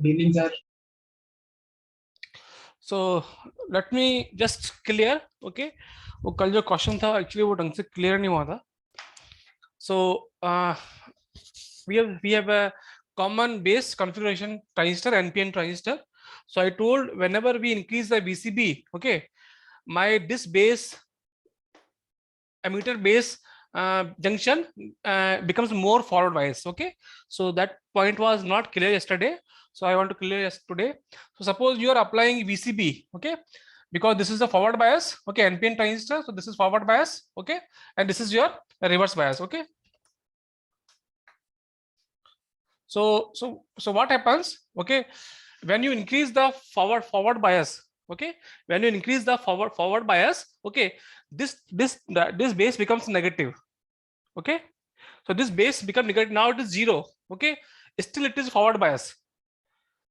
Good evening, sir. So let me just clear. Okay, वो कल जो क्वेश्चन था एक्चुअली वो ढंग से क्लियर नहीं हुआ था. So we have a common base configuration transistor, NPN transistor. So I told whenever we increase the VCB, okay, my this base emitter base junction becomes more forward bias. Okay, so that point was not clear yesterday, so I want to clear today. So suppose you are applying VCB, okay, because this is a forward bias, okay, NPN transistor, so this is forward bias, okay, and this is your reverse bias, okay. So what happens, okay, when you increase the forward bias, okay, when you increase the forward bias, okay, this base becomes negative, okay. So this base become negative. Now it is 0, okay, still it is forward bias.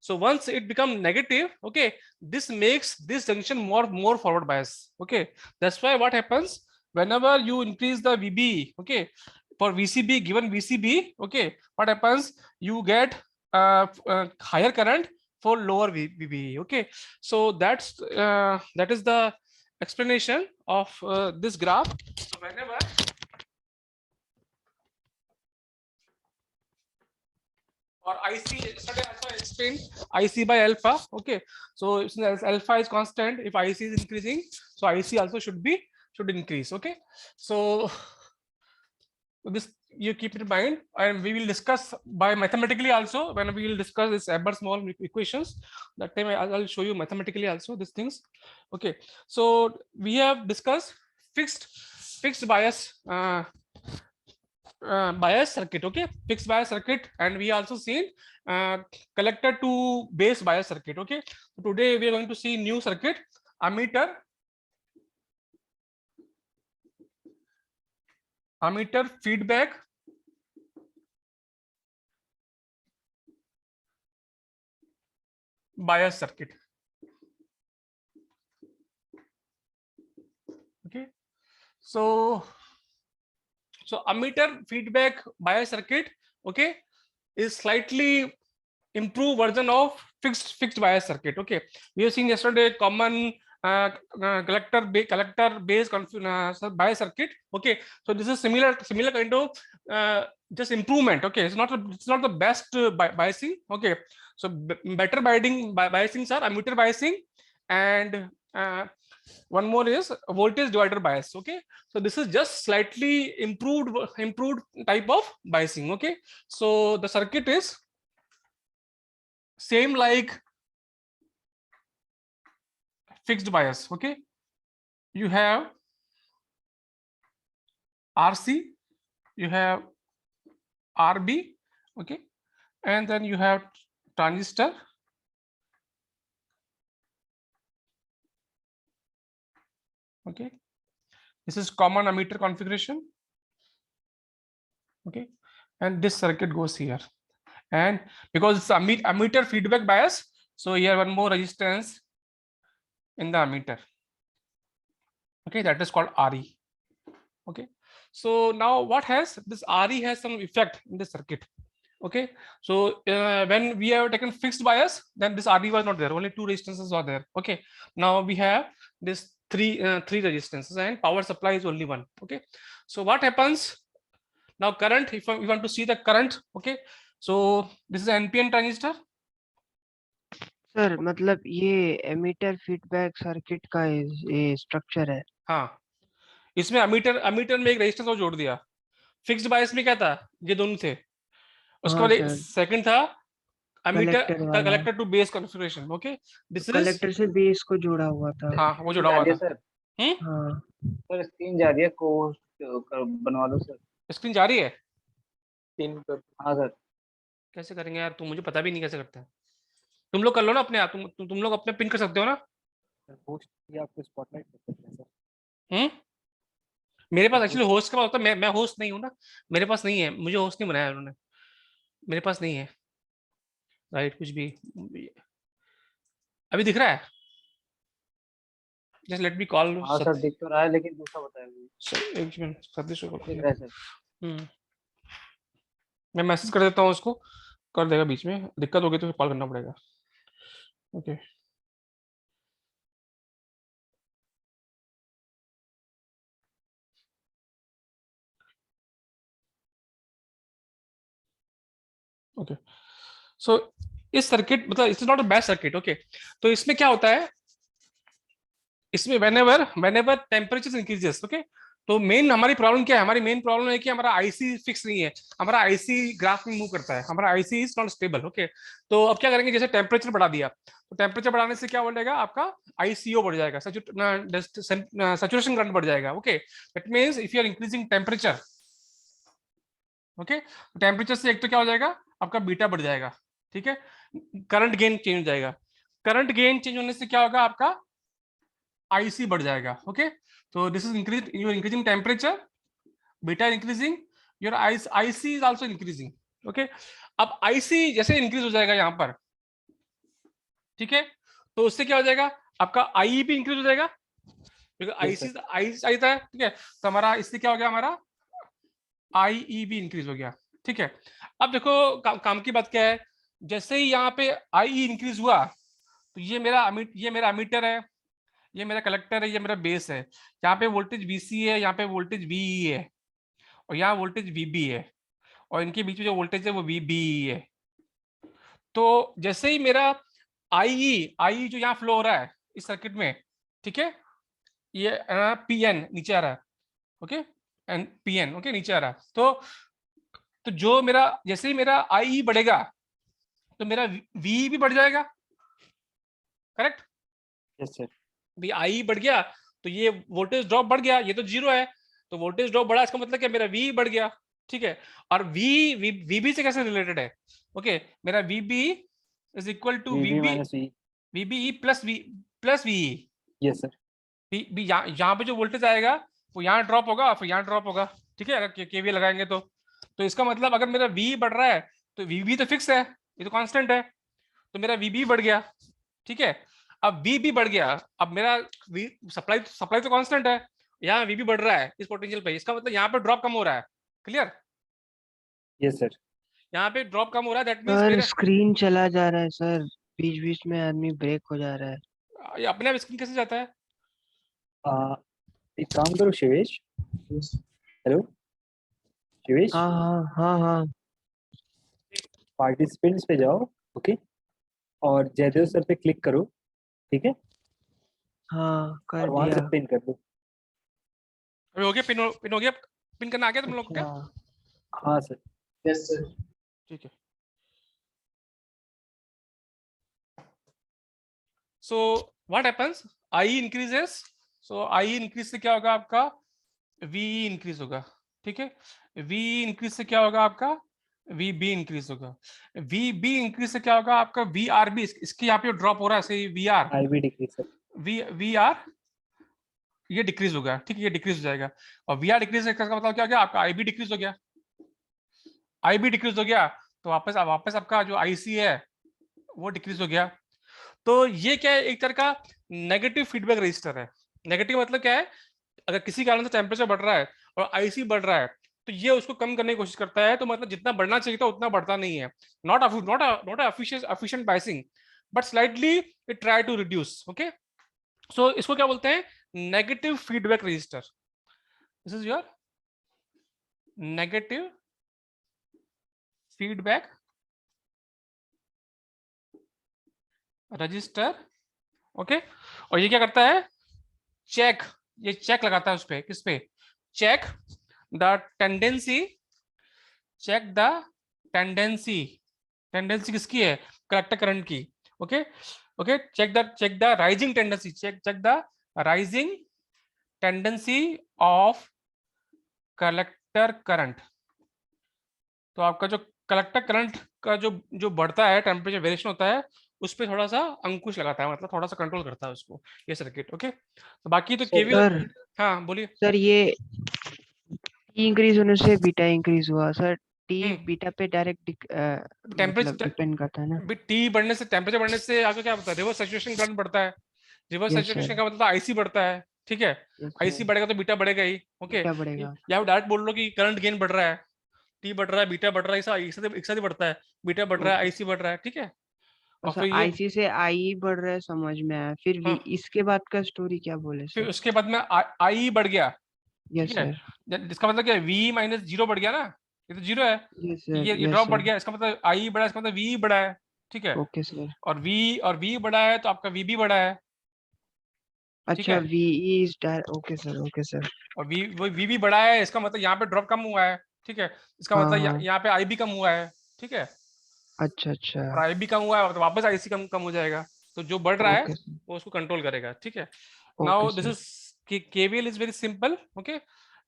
So once it become negative, okay, this makes this junction more forward bias, okay. That's why what happens whenever you increase the VB, okay, for VCB, given VCB, okay, what happens, you get higher current for lower VB, okay. So that is the explanation of this graph. So whenever or IC, yesterday also I explained IC by alpha, okay. So since alpha is constant, if IC is increasing, so IC also should increase, okay. So this you keep it in mind, and we will discuss by mathematically also when we will discuss this Ebers-Moll equations. That time I'll show you mathematically also these things, okay. So we have discussed fixed bias bias circuit, okay, fixed bias circuit, and we also seen collector to base bias circuit, okay. So today we are going to see new circuit, ammeter feedback bias circuit, okay. So ammeter feedback bias circuit, okay, is slightly improved version of fixed bias circuit, okay. We have seen yesterday common collector based bias circuit, okay. So this is similar kind of just improvement, okay. It's not the best biasing, okay. So better biasings are ammeter biasing, and one more is voltage divider bias, okay. So this is just slightly improved type of biasing, okay. So the circuit is same like fixed bias, okay. You have RC, you have RB, okay, and then you have transistor, okay. This is common ammeter configuration, okay, and this circuit goes here, and because it's ammeter feedback bias, so here one more resistance in the ammeter, okay, that is called RE, okay. So now what has this RE has some effect in the circuit, okay. So when we have taken fixed bias, then this RE was not there, only two resistances are there, okay. Now we have this three resistances, and power supply is only one, okay. So what happens now, current, if we want to see the current, okay, so this is NPN transistor. Sir मतलब ये ammeter feedback circuit का ये structure है. हाँ, इसमें ammeter में एक resistance और जोड़ दिया. फिक्स्ड बायस में क्या था, ये दोनों थे. उसके बाद सेकंड था emitter collector to base configuration, okay. This is collector से बेस को जोड़ा हुआ था. हाँ, वो जुड़ा हुआ था सर. हाँ सर स्क्रीन जा रही है, कोड बनवा दो सर. स्क्रीन जा रही है. हाँ सर. कैसे करेंगे यार, तुम मुझे पता भी नहीं कैसे करते हैं. तुम लोग कर लो ना अपने आप, तुम लोग अपने पिन कर सकते हो ना. आपको स्पॉटलाइट कर सकते हैं सर. मेरे पास एक्चुअली होस्ट का होता है, मैं होस्ट नहीं हूँ ना, मेरे पास नहीं है, मुझे होस्ट नहीं बनाया उन्होंने, मेरे पास नहीं है. राइट, कुछ भी अभी दिख रहा है. Just let me call. हाँ सर दिख तो रहा है, लेकिन दूसरा बताया. एक मिनट, सतीश को दिख रहा है सर. मैं मैसेज कर देता हूँ उसको. कर देगा, बीच में दिक्कत होगी तो कॉल करना पड़ेगा। Okay okay. सो इस सर्किट मतलब it's not a bad circuit. Okay, तो इसमें क्या होता है, इसमें whenever whenever temperature increases, okay, तो मेन हमारी प्रॉब्लम क्या है, हमारी मेन प्रॉब्लम है कि हमारा आईसी फिक्स नहीं है, हमारा आईसी ग्राफ में मूव करता है, हमारा IC is not stable. Okay, तो अब क्या करेंगे, जैसे टेम्परेचर बढ़ा दिया, तो टेम्परेचर बढ़ाने से क्या बढ़ेगा, आपका आईसीओ बढ़ जाएगा, सैचुरेशन करंट बढ़ जाएगा। Okay, that means if you are increasing temperature, okay, temperature से एक तो क्या हो जाएगा, आपका बीटा बढ़ जाएगा, ठीक है, करंट गेन चेंज हो जाएगा, करंट गेन चेंज होने से क्या होगा, आपका आईसी बढ़ जाएगा। ओके, तो this is increase, you are increasing temperature, beta increasing, your IC is also increasing. Okay, अब आईसी जैसे इंक्रीज हो जाएगा यहाँ पर, ठीक है, तो उससे क्या हो जाएगा, आपका आई भी इंक्रीज हो जाएगा, क्योंकि आईसी आई था, ठीक है, तो हमारा इससे क्या हो गया, हमारा आई भी इंक्रीज हो गया। ठीक है, अब देखो काम की बात क्या है, जैसे ही यहाँ पे आई इंक्रीज हुआ, तो ये मेरा अमीटर है, ये मेरा कलेक्टर है, ये मेरा बेस है, यहाँ पे वोल्टेज वीसी है, यहाँ पे वोल्टेज वीई है, और यहाँ वोल्टेज वीबी है, और इनके बीच में जो वोल्टेज है वो वीबीई है। तो जैसे ही मेरा आई जो यहाँ फ्लो हो रहा है इस सर्किट में, ठीक है, ये पीएन नीचे आ रहा है, ओके, एंड पीएन ओके नीचे आ रहा है, तो जो मेरा जैसे ही मेरा आई बढ़ेगा तो मेरा वी भी बढ़ जाएगा, करेक्ट। Yes sir. भी आई बढ़ गया तो ये वोल्टेज ड्रॉप बढ़ गया, ये तो जीरो है, तो वोल्टेज ड्रॉप बढ़ा, इसका मतलब क्या, मेरा वी बढ़ गया। ठीक है, और वीबी से कैसे रिलेटेड है, ओके, मेरा VB is equal to VB minus V. VBE plus VE. Yes sir. यहाँ पे जो वोल्टेज आएगा वो यहाँ ड्रॉप होगा, फिर यहाँ ड्रॉप होगा, ठीक है, अगर केवीएल लगाएंगे तो इसका मतलब अगर मेरा वी बढ़ रहा है तो वीबी तो फिक्स है, ये तो कांस्टेंट है, तो मेरा वीबी बढ़ गया। ठीक है, अब वी बढ़ गया, अब मेरा सप्लाई तो कांस्टेंट है, यहाँ वीबी बढ़ रहा है इस पोटेंशियल पे, इसका मतलब यहाँ पे ड्रॉप कम हो रहा है, क्लियर। Yes sir. यहाँ पे ड्रॉप कम हो रहा है, दैट मींस सर मेरे स्क्रीन चला जा रहा है सर, बीच बीच में आदमी ब्रेक हो जा रहा है। ये अपने आप स्क्रीन कैसे जाता है, एक काम करो शिवेश। हेलो शिवेश, हाँ हाँ हाँ हाँ। पार्टिसिपेंट्स पे जाओ, ओके, और जयदेव सर पे क्लिक करो, ठीक है, हाँ कर और वहां से दिया। पिन कर दो। अभी हो गया, पिन हो गया, पिन करना आ गया तुम लोग को क्या, अच्छा। हाँ सर। Yes sir. ठीक है। So what happens, I increases, so I increase से क्या होगा, आपका वी इंक्रीज होगा, ठीक है, वी इंक्रीज से क्या होगा, आपका वी बी इंक्रीज होगा, वी बी इंक्रीज से क्या होगा, आपका वी आर बी, इसके यहाँ पे ड्रॉप हो रहा है, सही, वी आर, आई भी डिक्रीज सर। वी आर ये डिक्रीज होगा, ठीक है, ये डिक्रीज हो जाएगा, और वी आर डिक्रीज का मतलब क्या हो गया, आपका आई बी डिक्रीज हो गया, आई बी डिक्रीज हो गया, तो वापस आपका जो आईसी है वो डिक्रीज हो गया। तो ये क्या है, एक तरह का नेगेटिव फीडबैक रजिस्टर है। नेगेटिव मतलब क्या है, अगर किसी कारण से टेम्परेचर बढ़ रहा है और आईसी बढ़ रहा है तो ये उसको कम करने की कोशिश करता है, तो मतलब जितना बढ़ना चाहिए था उतना बढ़ता नहीं है, not efficient biasing, but slightly it try to reduce. Okay, so इसको क्या बोलते हैं, negative feedback register, this is your negative feedback register. Okay, और ये क्या करता है, ये चेक लगाता है उस पे, किस पे, check the tendency, check the tendency, tendency किसकी है, कलेक्टर करंट की। Okay okay, check the rising tendency, check the rising tendency of collector current. तो आपका जो कलेक्टर करंट का जो बढ़ता है, टेम्परेचर वेरिएशन होता है, उस पर थोड़ा सा अंकुश लगाता है, मतलब थोड़ा सा कंट्रोल करता है उसको, ये सर्किट। ओके, तो बाकी तो केवीएल, सर हाँ बोलिए। सर ये टी इंक्रीज होने से बीटा इंक्रीज हुआ सर, टी हम्म, बीटा पे डायरेक्ट मतलब टेम्परेचर डिपेंड करता है ना। टी बढ़ने से, टेम्परेचर बढ़ने से आगे क्या होता है, रिवर्स सैचुरेशन करंट बढ़ता है, रिवर्स यस सैचुरेशन सर। का मतलब आईसी बढ़ता है, ठीक है, यस आईसी सर। बढ़ेगा तो बीटा बढ़ेगा ही। ओके, बीटा बढ़ेगा। या डायरेक्ट बोल लो कि करंट गेन बढ़ रहा है, टी बढ़ रहा है, बीटा बढ़ रहा है, एक साथ ही बढ़ता है, बीटा बढ़ रहा है, ओके। आईसी बढ़ रहा है, ठीक है। और अच्छा, फिर ये, आईसी से आई बढ़ रहा है, समझ में आया। फिर हाँ, इसके बाद का स्टोरी क्या बोले फिर सर? उसके बाद में आई बढ़ गया, यस ठीक है। सर। इसका मतलब क्या है, वी माइनस जीरो बढ़ गया ना, ये तो जीरो है, यस सर। ये यस ड्रॉप बढ़ सर। गया, इसका मतलब आई बढ़ा है, इसका मतलब वी बढ़ा है, ठीक है। Okay sir. और वी बढ़ा है तो आपका वी भी बढ़ा है, ठीक अच्छा, है। V is okay sir. Okay sir. और वी भी बढ़ा है, इसका मतलब यहाँ पे ड्रॉप कम हुआ है, ठीक है। इसका हाँ मतलब हाँ। यहाँ पे आई भी कम हुआ है, ठीक है। अच्छा अच्छा। और आई भी कम हुआ है तो वापस आईसी कम कम हो जाएगा, तो जो बढ़ रहा है ओके सर। वो उसको कंट्रोल करेगा, ठीक है। Okay now this sir. Is KVL is very simple, okay.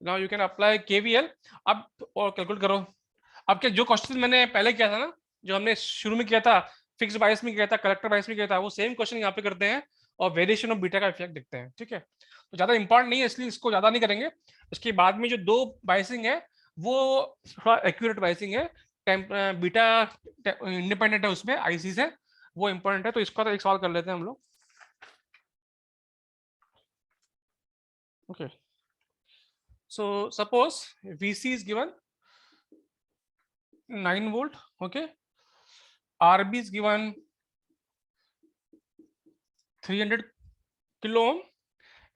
Now you can apply KVL. अब और कैलकुलेट करो। अब क्या, जो क्वेश्चन मैंने पहले किया था ना, जो हमने शुरू में किया था, फिक्स्ड बायस में किया था, कलेक्टर बायस में किया था, वो सेम क्वेश्चन यहाँ पे करते हैं और वेरिएशन ऑफ बीटा का इफेक्ट देखते हैं, ठीक है। तो ज्यादा इंपॉर्टेंट नहीं है, इसलिए इसको ज्यादा नहीं करेंगे। उसके बाद में जो दो बायसिंग है वो थोड़ा एक्यूरेट बायसिंग है, बीटा इंडिपेंडेंट है उसमें आईसी से, वो इंपॉर्टेंट है। तो इसका तो एक सवाल कर लेते हैं हम लोग, okay. So suppose VC is given 9 volt, okay. RB is given 300 kilo ohm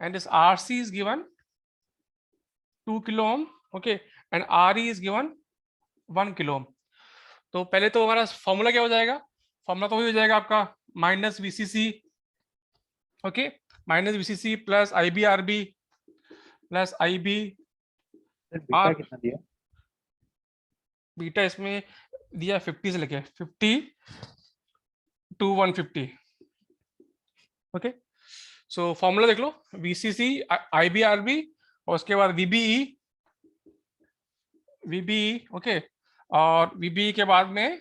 and this RC is given 2 kilo ohm, okay, and RE is given 1 kilo ohm. तो पहले तो हमारा फॉर्मूला क्या हो जाएगा, फॉर्मूला तो वही हो जाएगा आपका minus VCC, okay, minus VCC plus IBRB plus IB sir beta R. कितना दिया? बीटा इसमें दिया 50 से लेके 50 टू 150, ओके। सो फॉर्मूला देख लो, VCC IBRB और उसके बाद VBE, ओके। और VBE के बाद में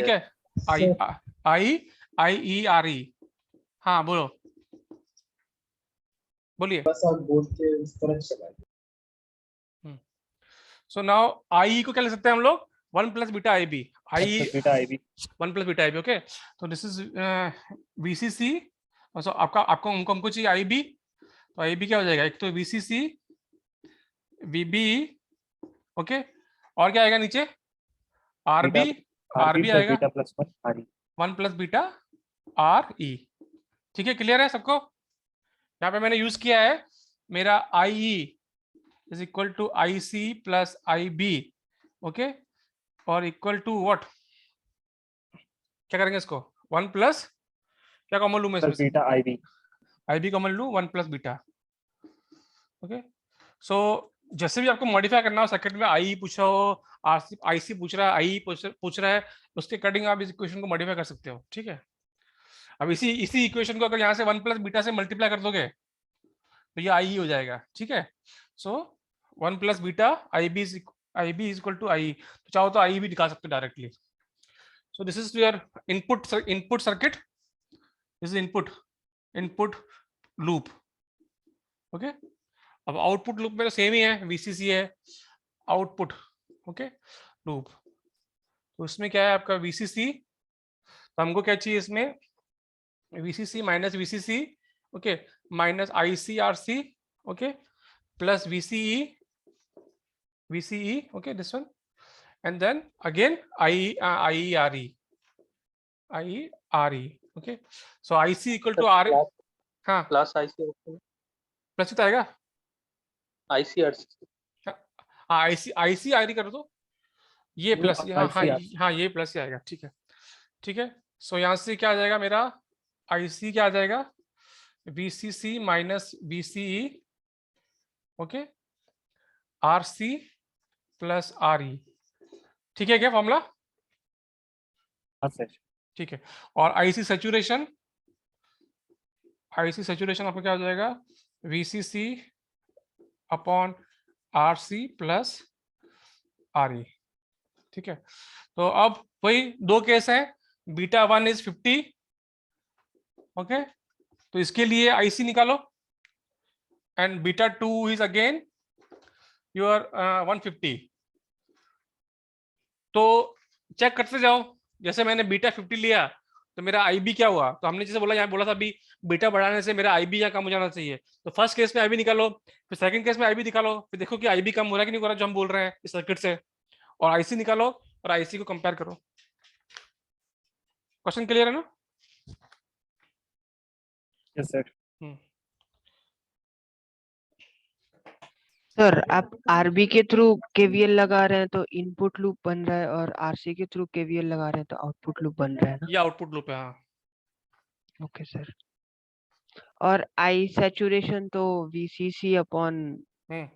क्या है, आई आई IERE। हाँ बोलो, बोलिए। सो नाउ आई को क्या ले सकते हैं हम लोग, 1 plus beta IB, I beta I B 1 plus beta IB, okay. तो दिस इज VCC, सो आपका आपको हमको चाहिए IB, तो IB क्या हो जाएगा, एक तो VCC VBE, ओके, और क्या आएगा नीचे, RB, आरबी RB प्लस आएगा बीटा प्लस 1 आरई। 1 प्लस बीटा RE, ठीक है। क्लियर है सबको? यहाँ पे मैंने यूज किया है मेरा IE is equal to IC plus IB, okay, और इक्वल टू व्हाट, क्या करेंगे इसको, 1 प्लस, क्या कॉमन लूं मैं इसमें प्लस से, beta I B. IB common लूं, 1 प्लस बीटा, ओके। सो जैसे भी आपको मॉडिफाई करना हो, सर्किट में आई पूछा हो, IC पूछ रहा है, आई पूछ रहा है, उसके अकॉर्डिंग आप इस इक्वेशन को मॉडिफाई कर सकते हो, ठीक है। अब इसी इक्वेशन को अगर यहाँ से 1 प्लस बीटा से मल्टीप्लाई कर दोगे तो ये आई हो जाएगा, ठीक है। So 1 plus beta IB is equal to I, तो चाहो तो आई भी दिखा सकते हो directly. So this is your input circuit, this is input loop, okay. अब आउटपुट लूप में तो सेम ही है, VCC है आउटपुट, ओके लूप। तो इसमें क्या है आपका VCC, तो हमको क्या चाहिए इसमें, VCC minus VCC, okay, minus ICRC, okay, plus VCE, okay, this one, and then again IERE, okay. So IC equal to R, हाँ प्लस आईसी प्लस कितना आएगा, आईसीआरसी हाँ ICRE कर दो, ये प्लस, हाँ हाँ ICRC हाँ ये प्लस ही आएगा, ठीक है, ठीक है। सो यहाँ से क्या आ जाएगा मेरा, IC क्या आ जाएगा, VCC minus VCE, okay, RC plus RE, ठीक है क्या फॉर्मूला, हाँ सर। ठीक है। और IC सैचुरेशन आपका क्या हो जाएगा, VCC upon RC plus RE, ठीक है। तो अब वही दो केस है, बीटा 1 इज 50, ओके, तो इसके लिए IC निकालो, and beta 2 is again your 150। तो चेक करते जाओ, जैसे मैंने बीटा 50 लिया तो मेरा आईबी क्या हुआ, तो हमने जैसे बोला यहाँ बोला था अभी बीटा बढ़ाने से मेरा आईबी यहाँ कम हो जाना चाहिए, तो फर्स्ट केस में आईबी निकालो, फिर सेकंड केस में आईबी निकालो, फिर देखो कि आईबी कम हो रहा है कि नहीं हो रहा जो हम बोल रहे हैं इस सर्किट से, और आईसी निकालो और आईसी को कंपेयर करो। क्वेश्चन क्लियर है ना? Yes sir. सर आप आरबी के थ्रू केवीएल लगा रहे हैं तो इनपुट लूप बन रहा है, और आरसी के थ्रू केवीएल लगा रहे हैं तो आउटपुट लूप बन रहा है ना? ये आउटपुट लूप है। हाँ ओके सर। और आई सैचुरेशन तो वीसीसी अपॉन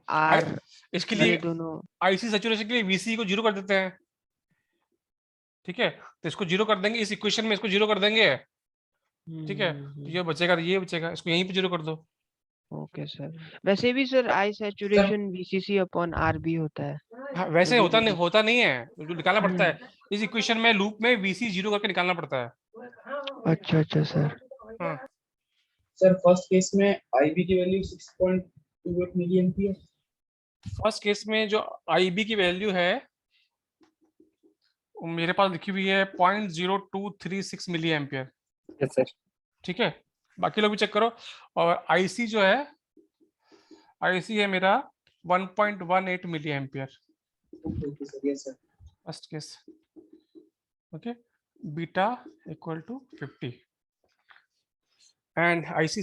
आर, इसके ये लिए दोनों। आईसी सैचुरेशन के लिए वीसी को जीरो कर देते हैं, ठीक है, तो इसको जीरो कर देंगे, इस इक्वेशन में इसको जीरो कर देंगे, ठीक है, तो ये बचेगा, तो ये बचेगा, इसको यहीं पे जीरो कर दो। Okay sir. वैसे भी sir I saturation VCC upon RB होता है। हाँ, वैसे तो होता नहीं है, जो निकालना पड़ता है इस इक्वेशन में लूप में वीसी जीरो करके निकालना पड़ता है। अच्छा सर। हाँ सर फर्स्ट केस में आईबी की value 6.28 milli ampere. First case में जो आईबी की वैल्यू है वो मेरे पास लिखी हुई है 0.0236 मिली एम्पियर, यस सर। ठीक है, बाकी लोग भी चेक करो। और आईसी जो है, आईसी है मेरा 1.18 milli ampere okay sir, yes sir. First case, okay, beta equal to 50 and IC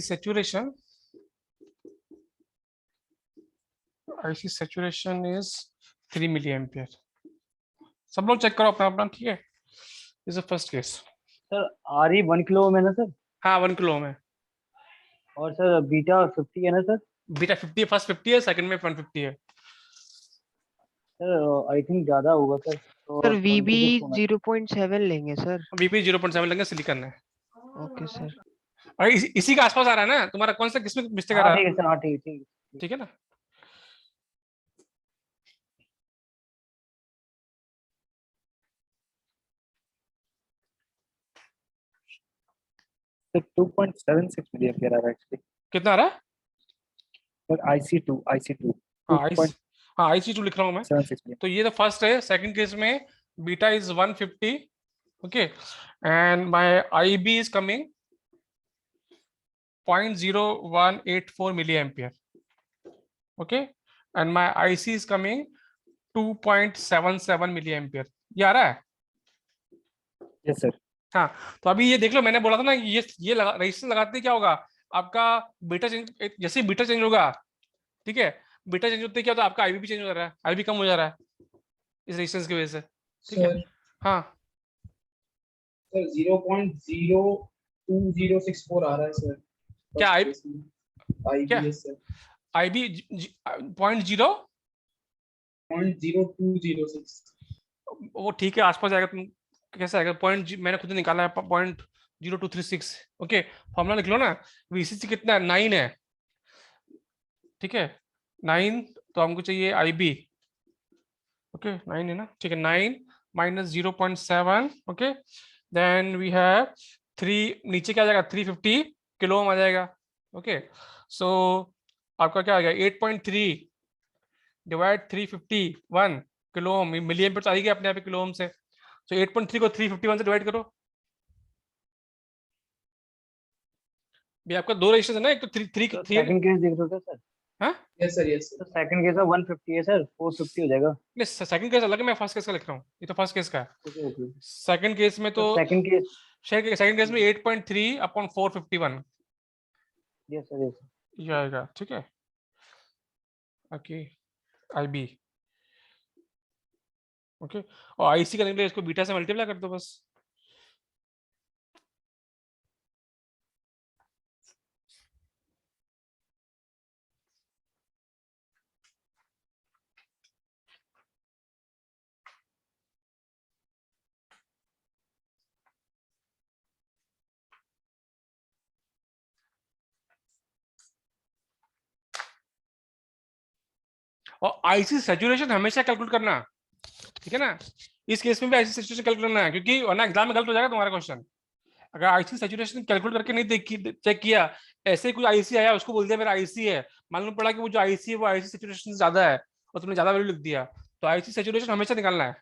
saturation is 3 milliampere। सब लोग चेक करो अपना अपना, ठीक है, is first case. Sir R E 1 kilo ओम है ना सर? हाँ 1 किलो में, और सर बीटा 50 है ना सर? बीटा 50 है, फर्स्ट 50 है, सेकंड में 150 है। सर आई थिंक ज्यादा होगा सर। तो सर वीबी 26 होना। 0.7 लेंगे सर। बीपी 0.7 लेंगे, सिलिकॉन है। Okay sir. और इसी के आसपास आ रहा है ना तुम्हारा, कौन सा किसमें मिस्टेक आ हाँ रहा ठीक है? है सर, हाँ ठीक है ठीक है ना? सर 2.76 मिली एम्पियर आ रहा है एक्चुअली। कितना आ रहा है? सर IC2 हाँ IC2 लिख रहा हूँ मैं। 2.76 मिली। तो ये तो फर्स्ट है, सेकंड केस में beta is 150, okay, and my IB is coming 0.0184 milli ampere, okay, and my IC is coming 2.77 milli ampere. ये आ रहा है? Yes sir. हाँ, तो अभी ये देख लो, मैंने बोला था ना ये रजिस्टर लगाते ही क्या होगा, आपका बीटा चेंज, जैसे ही बीटा चेंज होगा, ठीक है, बीटा चेंज होते ही क्या होता है, आपका आईबी भी चेंज हो जा रहा है, आईबी कम हो जा रहा है इस रेजिस्टेंस की वजह से, ठीक है। सर हाँ सर 0.02064 आ रहा है सर। क्या क्या आईबीएस सर आईबी 0.0, 0.0206। वो ठीक है, आसपास जाएगा, तुम कैसे आएगा मैंने खुद निकाला है 0.0236, ओके, फॉर्मूला लिख लो ना, वीसीसी कितना है, 9 है, ठीक है, 9, तो हमको चाहिए आईबी, ओके 9 है ना, ठीक है, 9 minus 0.7, okay, then we have 3, नीचे क्या आ जाएगा, 350 किलो ओम आ जाएगा, ओके, सो आपका क्या आ गया, 8.3 divide 351 kilo ohm, milli ampere तो आ गया अपने आप किलो ओम से, तो 8.3 को 351 से डिवाइड करो। भी आपका दो रजिस्टर है ना, एक तो 3 सेकंड केस देख रहे हो क्या सर? हाँ यस सर, यस तो सर। सेकंड केस में 150 है सर, 450 हो जाएगा। नहीं, सेकंड केस अलग है, मैं फर्स्ट केस का लिख रहा हूँ, ये तो फर्स्ट केस का है। Okay okay. सेकंड केस में तो सेकंड केस। सेकंड केस में 8.3 upon 451 yes sir, yes sir. ये आएगा, ठीक है, ओके, आईबी, ओके, और आईसी करने के लिए इसको बीटा से मल्टीप्लाई कर दो बस। और आईसी सैचुरेशन हमेशा कैलकुलेट करना, ठीक है ना, इस केस में भी आईसी सैचुरेशन कैलकुलेट करना है, क्योंकि वरना एग्जाम में गलत हो जाएगा तुम्हारा क्वेश्चन। अगर आईसी सैचुरेशन कैलकुलेट करके नहीं चेक किया, ऐसे ही कुछ आईसी आया, उसको बोल दिया मेरा आईसी है, मालूम पड़ा कि वो जो आईसी है वो आईसी सैचुरेशन से ज्यादा है और तुमने ज्यादा वैल्यू लिख दिया, तो आईसी सैचुरेशन हमेशा निकालना है।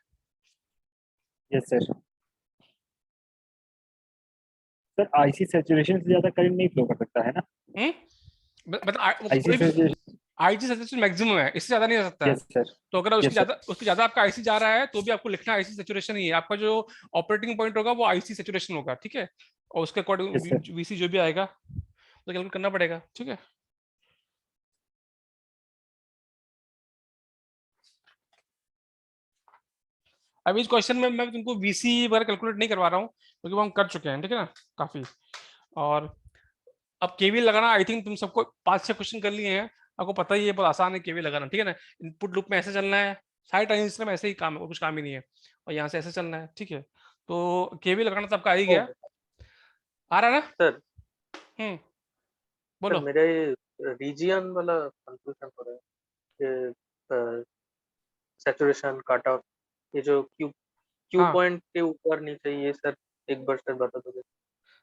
Yes sir. Sir IC saturation से ज्यादा करंट नहीं फ्लो कर सकता है ना? मतलब IC saturation, IC saturation maximum है, इससे ज्यादा नहीं जा सकता है। यस सर, तो अगर उसकी yes, sir. ज्यादा आपका आईसी जा रहा है तो भी आपको लिखना आईसी सैचुरेशन ही है। आपका जो ऑपरेटिंग पॉइंट होगा वो आईसी सैचुरेशन होगा, ठीक है। और उसके Yes, sir. अकॉर्डिंग वीसी जो भी आएगा तो कैलकुलेट करना पड़ेगा, ठीक है। अब इस क्वेश्चन में मैं तुमको वीसी वगैरह कैलकुलेट नहीं करवा रहा हूँ क्योंकि वो हम कर चुके हैं, ठीक है ना, काफी। और अब केवीएल लगाना आई थिंक तुम सबको 5-6 क्वेश्चन कर लिए हैं, आपको पता ही है, बहुत आसान है केवीएल लगाना, ठीक है ना। इनपुट लूप में ऐसे चलना है, सारे ट्रांजिस्टर में ऐसे ही काम है, और कुछ काम ही नहीं है। और यहाँ से ऐसे चलना है, ठीक है। तो केवीएल लगाना तो आपका आ ही गया, आ रहा है ना सर बोलो। सर मेरे रीजियन वाला कंफ्यूजन हो रहा है कि सैचुरेशन कट ऑफ, ये जो क्यू हाँ। पॉइंट के ऊपर नीचे, ये सर एक बार सर बता दोगे?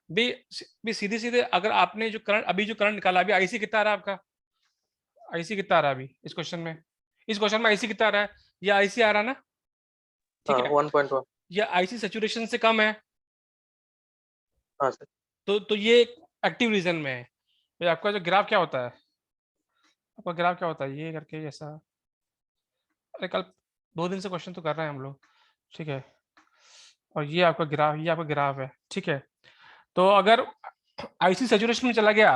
भी सीधे सीधे अगर आपने जो करंट अभी जो करंट निकाला, अभी आईसी कितना आ रहा है आपका, आईसी कितना आ रहा है अभी इस क्वेश्चन में, आईसी कितना आ रहा है, ये आईसी आ रहा है ना, ठीक है। 1.1। ये आईसी सैचुरेशन से कम है, हाँ सर। तो ये एक्टिव रीजन में है। तो आपका जो ग्राफ क्या होता है, आपका ग्राफ क्या होता है, ये करके ऐसा। अरे कल 2 दिन से क्वेश्चन तो कर रहे हैं हम लोग, ठीक है। और ये आपका ग्राफ है, ठीक है। तो अगर आईसी सैचुरेशन में चला गया,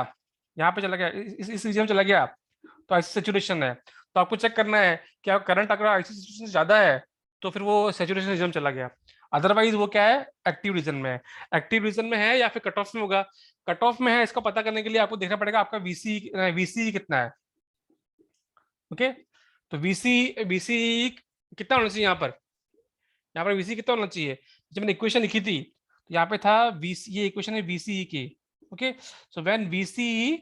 यहाँ पे चला गया, इस रीजन में चला गया, तो आईसी सैचुरेशन है। तो आपको चेक करना है कि करंट अगर आईसी सैचुरेशन से ज्यादा है तो फिर वो सैचुरेशन रीजन चला गया, अदरवाइज वो क्या है, एक्टिव रीजन में है। एक्टिव रीजन में है या फिर कट ऑफ में होगा। कट ऑफ में है, इसका पता करने के लिए आपको देखना पड़ेगा आपका वीसी कितना है, ओके। तो वीसी कितना होना चाहिए यहाँ पर वीसी कितना होना चाहिए। जब मैंने इक्वेशन लिखी थी तो यहाँ पे था वीसी, ये इक्वेशन है वीसीई की, okay. So when VCE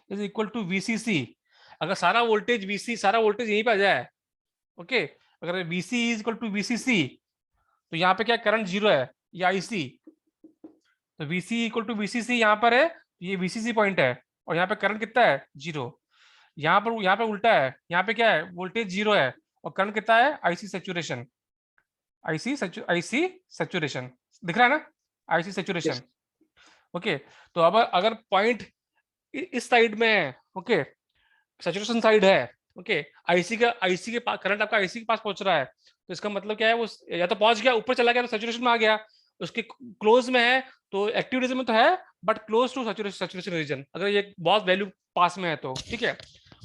is equal to VCC, अगर सारा वोल्टेज यहीं पे आ जाए, ओके, अगर VC is equal to VCC, तो यहाँ पे क्या करंट 0 है, ये आईसी। तो वीसी इक्वल टू वीसीसी यहाँ पर है, ये वीसीसी पॉइंट है, और यहाँ पे करंट कितना है, 0। यहाँ पे उल्टा है, यहाँ पे क्या है, वोल्टेज 0 है और करंट कितना है, आईसी सैचुरेशन दिख रहा है ना, आईसी सैचुरेशन, ओके। तो अब अगर पॉइंट इस साइड में है, ओके, सैचुरेशन साइड है, ओके, आईसी के पास करंट आपका आईसी के पास पहुंच रहा है, तो इसका मतलब क्या है, वो या तो पहुंच गया, ऊपर चला गया तो सैचुरेशन में आ गया, उसके क्लोज में है तो एक्टिव रीजन में तो है but close to saturation region, अगर ये बहुत वैल्यू पास में है तो, ठीक है।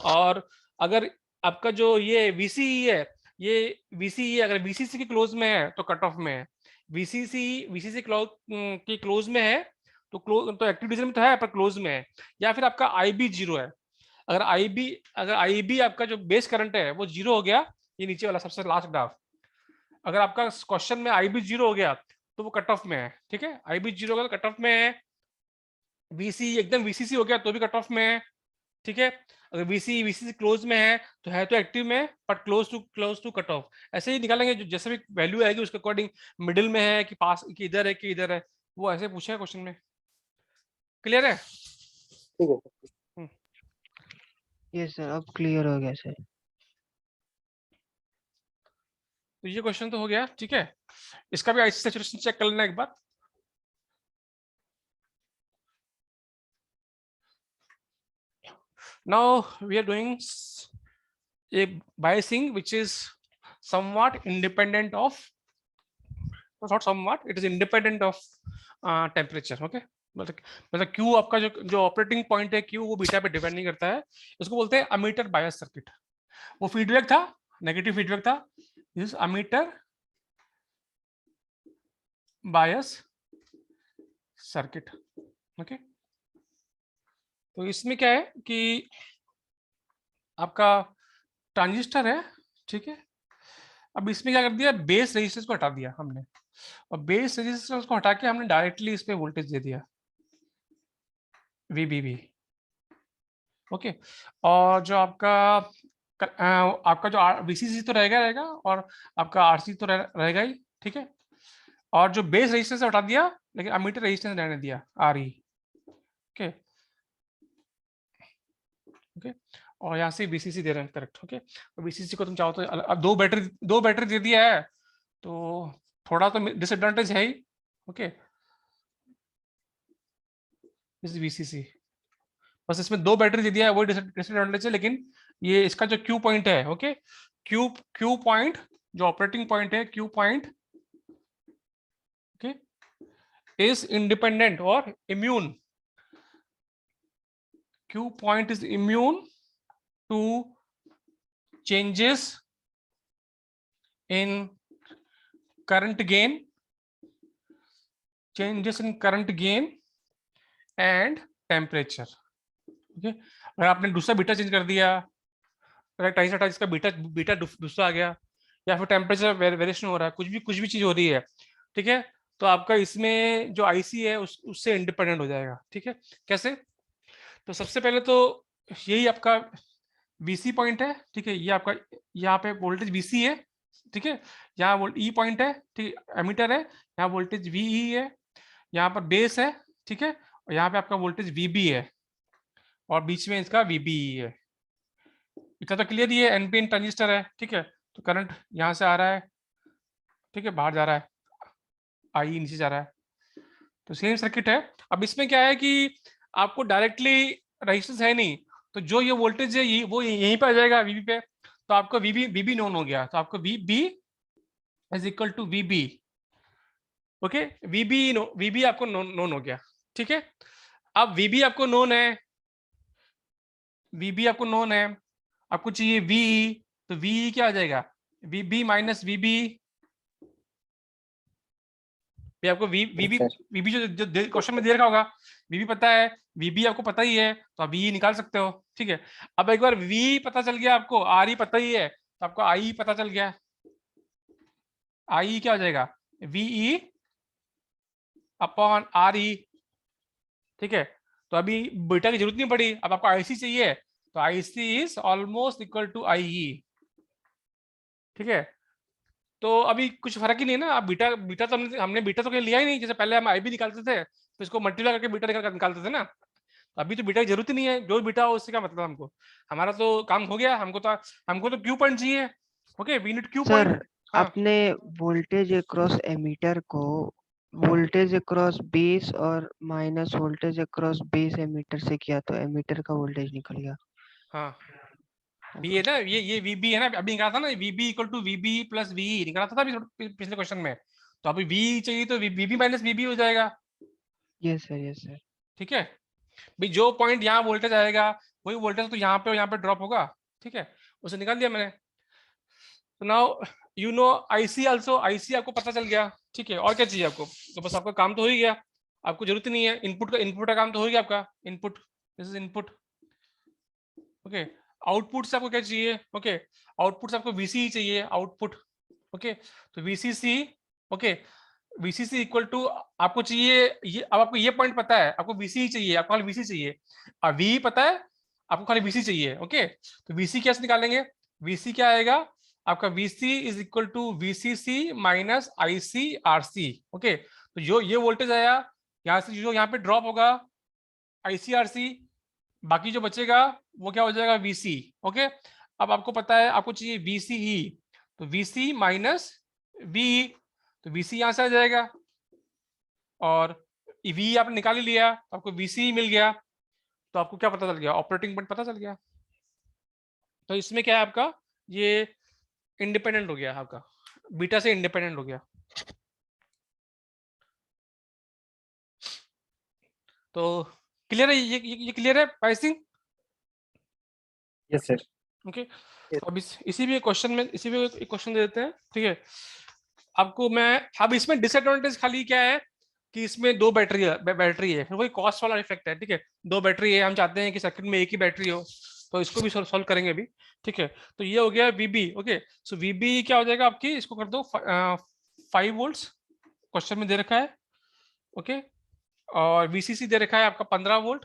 और अगर आपका जो ये वीसीई है, ये वीसीई अगर वीसीसी के क्लोज में है तो कट ऑफ में है, वीसीसी के क्लोज में है तो एक्टिव रीजन में तो है पर क्लोज में है, या फिर आपका आईबी 0 है। अगर आईबी आपका जो बेस करंट है वो 0 हो गया, ये नीचे वाला सबसे लास्ट ग्राफ, अगर आपका क्वेश्चन में आईबी 0 हो गया तो वो कट ऑफ में है, ठीक है। आईबी 0 हो गया तो कट ऑफ में है, वीसी एकदम वीसीसी हो गया तो भी कट ऑफ में है, ठीक है। अगर वीसीसी क्लोज में है तो एक्टिव में but close to cut off. ऐसे ही निकालेंगे, जो जैसे भी वैल्यू आएगी उसके अकॉर्डिंग, मिडिल में है कि पास कि इधर है कि इधर है, वो ऐसे पूछेगा क्वेश्चन में। क्लियर है? ठीक है। यस सर, अब क्लियर हो गया सर। तो ये क्वेश्चन तो हो गया, ठीक है। इसका भी आईसी सैचुरेशन चेक कर लेना एक बार। Now we are doing a biasing which is somewhat independent of, not somewhat, it is independent of temperature, okay। मतलब Q आपका जो ऑपरेटिंग पॉइंट है Q, वो बीटा पे डिपेंड नहीं करता है, इसको बोलते हैं अमीटर बायस सर्किट। वो फीडबैक था, नेगेटिव फीडबैक था, this ammeter bias circuit, okay. तो इसमें क्या है कि आपका ट्रांजिस्टर है, ठीक है। अब इसमें क्या कर दिया, बेस रेजिस्टेंस को हटा दिया हमने, और बेस रेजिस्टेंस को हटा के हमने डायरेक्टली इस पे वोल्टेज दे दिया VBB, ओके। और जो आपका जो VCC तो रहेगा और आपका RC तो रहेगा ही, ठीक है। और जो बेस रेजिस्टेंस हटा दिया लेकिन अमीटर रेजिस्टेंस रहने दिया RE, ओके ओके। और यहाँ से VCC दे रहे हैं, करेक्ट, ओके। तो VCC को तुम चाहो तो अब दो बैटरी दे दिया है तो थोड़ा तो डिसएडवांटेज है ही, ओके। Is VCC. बस इसमें 2 बैटरी दे दिया है, वही डिसएडवांटेज है, लेकिन ये इसका जो क्यू पॉइंट है, ओके, क्यू पॉइंट जो ऑपरेटिंग पॉइंट है, Q point, okay, is independent और immune. Q point is immune to changes in current gain, changes in current gain and temperature, okay? अगर आपने दूसरा बीटा चेंज कर दिया, टाइस हटा इसका बीटा बीटा दूसरा आ गया, या फिर टेम्परेचर वेरिएशन हो रहा है, कुछ भी चीज हो रही है, ठीक है, तो आपका इसमें जो आईसी है उससे इंडिपेंडेंट हो जाएगा, ठीक है। कैसे? तो सबसे पहले तो यही आपका वीसी पॉइंट है, ठीक है, ये आपका यहाँ पे वोल्टेज वीसी है, ठीक है, यहाँ ई पॉइंट है, ठीक, एमीटर है, यहाँ वोल्टेज वीई है, यहाँ पर बेस है, ठीक है, और यहाँ पे आपका वोल्टेज वीबी है, और बीच में इसका वीबीई है। इतना तो क्लियर ही है, एनपीएन ट्रांजिस्टर है, ठीक है, तो करंट यहाँ से आ रहा है, ठीक है, बाहर जा रहा है, आई नीचे जा रहा है, तो सेम सर्किट है। अब इसमें क्या है कि आपको डायरेक्टली रेजिस्टेंस है नहीं, तो जो ये वोल्टेज है वो यहीं पे आ जाएगा वीबी पे, तो आपको वीबी नोन हो गया, तो आपको VB is equal to VB, okay, VB आपको नोन हो गया, ठीक है। अब वीबी आपको नोन है, वीबी आपको नोन है, आपको चाहिए वीई, तो वीई क्या आ जाएगा, वीबी माइनस वीबी, आपको वीबी वीबी जो क्वेश्चन में दे रखा होगा, वीबी पता है, वीबी आपको पता ही है, तो आप वी निकाल सकते हो, ठीक है। अब एक बार वी पता चल गया आपको, आर ई पता ही है, तो आपको आई पता चल गया, आई क्या हो जाएगा, वीई अपॉन आर ई, ठीक है। तो अभी बीटा की जरूरत नहीं पड़ी, अब आपको आईसी चाहिए, तो IC is almost equal to IE, ठीक है। तो अभी कुछ फर्क ही नहीं ना, अब बीटा बीटा तो हमने बीटा तो कहीं लिया ही नहीं, जैसे पहले हम आई भी निकालते थे तो इसको मल्टीप्लाई करके बीटा निकालते थे ना, तो अभी तो बीटा की जरूरत ही नहीं है, जो बीटा हो उससे क्या मतलब, हमको हमारा तो काम हो गया, हमको तो क्यू पॉइंट चाहिए, okay, we need Q sir point. हाँ, आपने वोल्टेज अक्रॉस एमीटर को वोल्टेज अक्रॉस बेस और minus voltage across base emitter से किया तो एमीटर का वोल्टेज निकल गया। हाँ, बी है ना, ये वीबी है ना, अभी निकाला था ना, VB equal to VB plus V निकाला था अभी पिछले क्वेश्चन में, तो अभी वी चाहिए तो वीबी माइनस वीबी हो जाएगा, यस सर, यस सर। ठीक है। भाई जो पॉइंट यहाँ वोल्टेज आएगा वही वोल्टेज तो यहाँ पे और यहाँ पे ड्रॉप होगा, ठीक है, उसे निकाल दिया मैंने। तो now you know IC also, IC आपको पता चल गया, ठीक है, और क्या चाहिए आपको, तो बस आपका काम तो हो ही गया, आपको जरूरत नहीं है इनपुट का काम तो हो गया आपका, input, this is input, okay. Output से आपको क्या चाहिए, ओके, आउटपुट से आपको वीसी चाहिए, आउटपुट, ओके, तो VCC, okay, VCC equal to आपको चाहिए ये, अब आपको ये पॉइंट पता है, आपको वीसी चाहिए, आपको खाली वीसी चाहिए, और वी पता है, आपको खाली वीसी चाहिए, ओके। तो वीसी कैसे निकालेंगे, वीसी क्या आएगा आपका, VC is equal to VCC minus IC RC, okay. तो जो ये वोल्टेज आया यहाँ से, जो यहाँ पे ड्रॉप होगा आईसीआरसी, बाकी जो बचेगा वो क्या हो जाएगा, वीसी, ओके। अब आपको पता है आपको चाहिए वीसीई, तो वीसी माइनस वी, तो वीसी यहां से आ जाएगा, और वी आपने निकाल ही लिया, तो आपको वीसी मिल गया, तो आपको क्या पता चल गया, ऑपरेटिंग पॉइंट पता चल गया। तो इसमें क्या है आपका, ये इंडिपेंडेंट हो गया, आपका बीटा से इंडिपेंडेंट हो गया। तो क्लियर है, ये क्लियर है प्राइसिंग, यस सर। ओके। तो अब इसी भी क्वेश्चन में इसी भी एक क्वेश्चन दे देते हैं, ठीक है। आपको मैं, अब इसमें डिसएडवांटेज खाली क्या है कि इसमें 2 बैटरी है, फिर वही कॉस्ट वाला इफेक्ट है, ठीक है, 2 बैटरी है, हम चाहते हैं कि सर्किट में एक ही बैटरी हो, तो इसको भी सॉल्व करेंगे अभी, ठीक है। तो ये हो गया वीबी, ओके। सो वीबी क्या हो जाएगा आपकी, इसको कर दो 5 वोल्ट्स, क्वेश्चन में दे रखा है, ओके, और वीसीसी दे रखा है आपका 15 वोल्ट,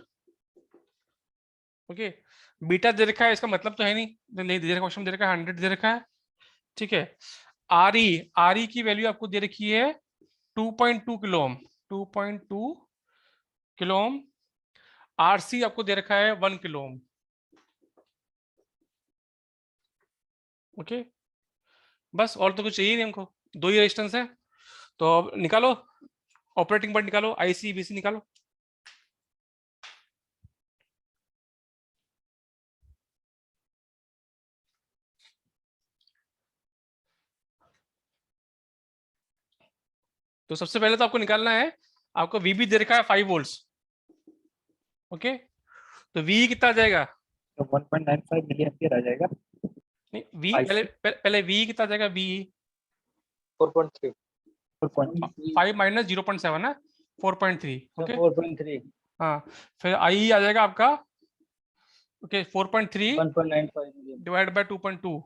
ओके। बीटा दे रखा है, इसका मतलब तो है नहीं दे रखा, क्वेश्चन दे रखा है 100 दे रखा है, ठीक है। आरई की वैल्यू आपको दे रखी है 2.2 kilo ohm, 2.2 kilo ohm, RC आपको दे रखा है 1 किलो ओम, ओके। बस और तो कुछ चाहिए नहीं हमको, 2 ही रेजिस्टेंस है, तो अब निकालो ऑपरेटिंग पॉइंट, निकालो आईसी बीसी निकालो। तो सबसे पहले तो आपको निकालना है, आपको VB दे रखा है 5 वोल्ट्स, ओके, तो V कितना आ जाएगा? तो 1.95 मिली एम्पियर आ जाएगा। नहीं V IC पहले V कितना आ जाएगा? V 4.3 4.3 5 माइनस 0.7 है 4.3, ओके 4.3 हाँ, फिर I आ जाएगा आपका, okay 4.3 1.95 million divide by 2.2